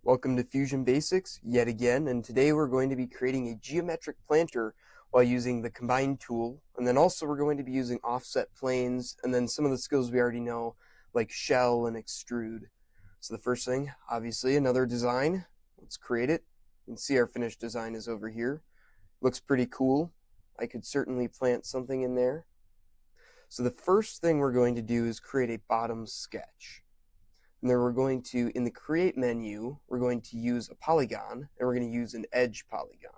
Welcome to Fusion Basics yet again, and today we're going to be creating a geometric planter while using the combine tool, and then also we're going to be using offset planes, and then some of the skills we already know like shell and extrude. So the first thing, obviously another design. Let's create it. You can see our finished design is over here. Looks pretty cool. I could certainly plant something in there. So the first thing we're going to do is create a bottom sketch. And then we're going to, in the create menu, we're going to use a polygon, and we're going to use an edge polygon.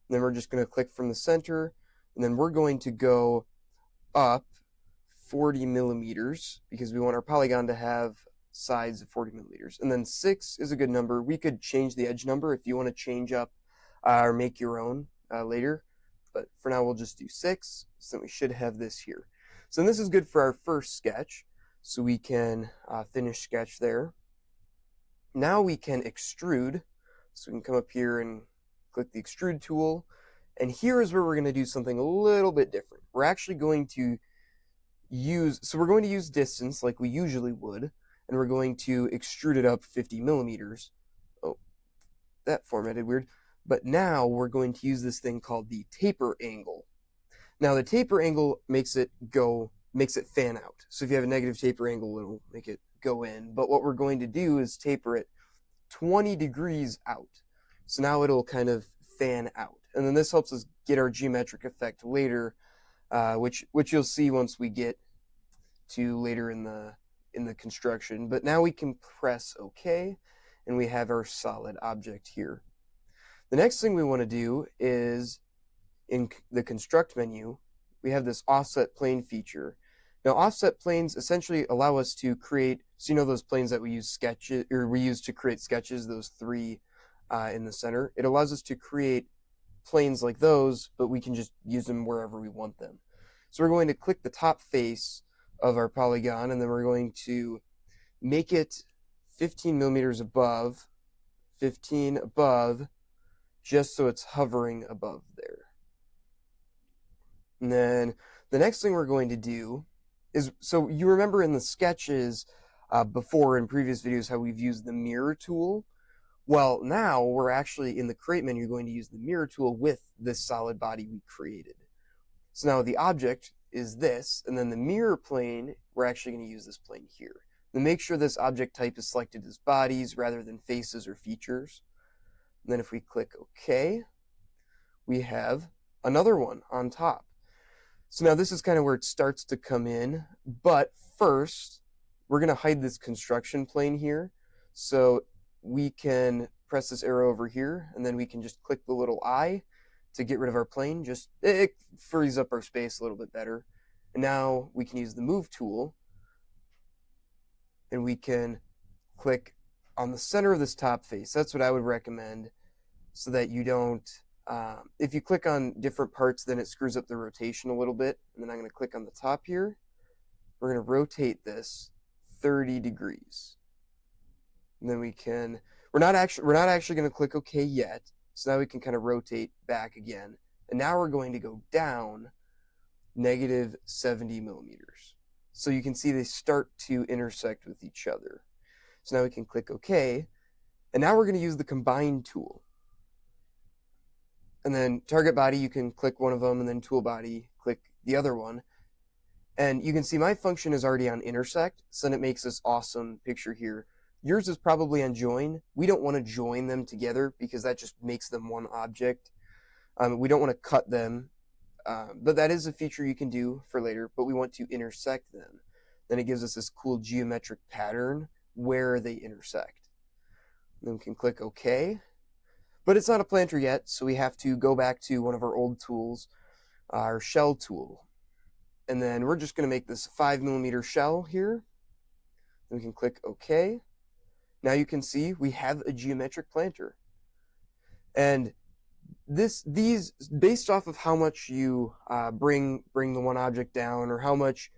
And then we're just going to click from the center, and then we're going to go up 40 millimeters because we want our polygon to have sides of 40 millimeters. And then 6 is a good number. We could change the edge number if you want to change up or make your own later. But for now, we'll just do 6, so we should have this here. So this is good for our first sketch. So we can finish sketch there. Now we can extrude. So we can come up here and click the extrude tool. And here is where we're going to do something a little bit different. We're actually going to use distance like we usually would, and we're going to extrude it up 50 millimeters. Oh, that formatted weird. But now we're going to use this thing called the taper angle. Now the taper angle makes it fan out. So if you have a negative taper angle, it'll make it go in. But what we're going to do is taper it 20 degrees out. So now it'll kind of fan out. And then this helps us get our geometric effect later, which you'll see once we get to later in the construction. But now we can press OK, and we have our solid object here. The next thing we want to do is in the construct menu, we have this offset plane feature. Now, offset planes essentially allow us to create, so you know those planes that we use to create sketches, those 3 in the center. It allows us to create planes like those, but we can just use them wherever we want them. So we're going to click the top face of our polygon, and then we're going to make it 15 millimeters above, 15 above, just so it's hovering above there. And then the next thing we're going to do is, so you remember in the sketches before in previous videos how we've used the mirror tool? Well, now we're actually in the create menu going to use the mirror tool with this solid body we created. So now the object is this, and then the mirror plane, we're actually going to use this plane here. And make sure this object type is selected as bodies rather than faces or features. And then if we click OK, we have another one on top. So now this is kind of where it starts to come in, but first we're going to hide this construction plane here. So we can press this arrow over here, and then we can just click the little eye to get rid of our plane. Just it frees up our space a little bit better. And now we can use the move tool, and we can click on the center of this top face. That's what I would recommend, so that you don't if you click on different parts, then it screws up the rotation a little bit. And then I'm going to click on the top here. We're going to rotate this 30 degrees. And then we're not actually going to click OK yet. So now we can kind of rotate back again. And now we're going to go down negative 70 millimeters. So you can see they start to intersect with each other. So now we can click OK. And now we're going to use the combine tool. And then target body, you can click one of them, and then tool body, click the other one. And you can see my function is already on intersect, so then it makes this awesome picture here. Yours is probably on join. We don't want to join them together because that just makes them one object. We don't want to cut them, but that is a feature you can do for later, but we want to intersect them. Then it gives us this cool geometric pattern where they intersect. Then we can click OK. But it's not a planter yet, so we have to go back to one of our old tools, our shell tool. And then we're just going to make this 5 millimeter shell here. Then we can click OK. Now you can see we have a geometric planter. And these based off of how much you bring the one object down, or how much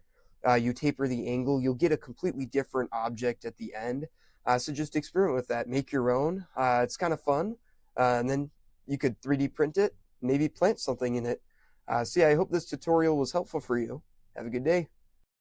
you taper the angle, you'll get a completely different object at the end. So just experiment with that. Make your own. It's kind of fun. And then you could 3D print it, maybe plant something in it. So yeah, I hope this tutorial was helpful for you. Have a good day.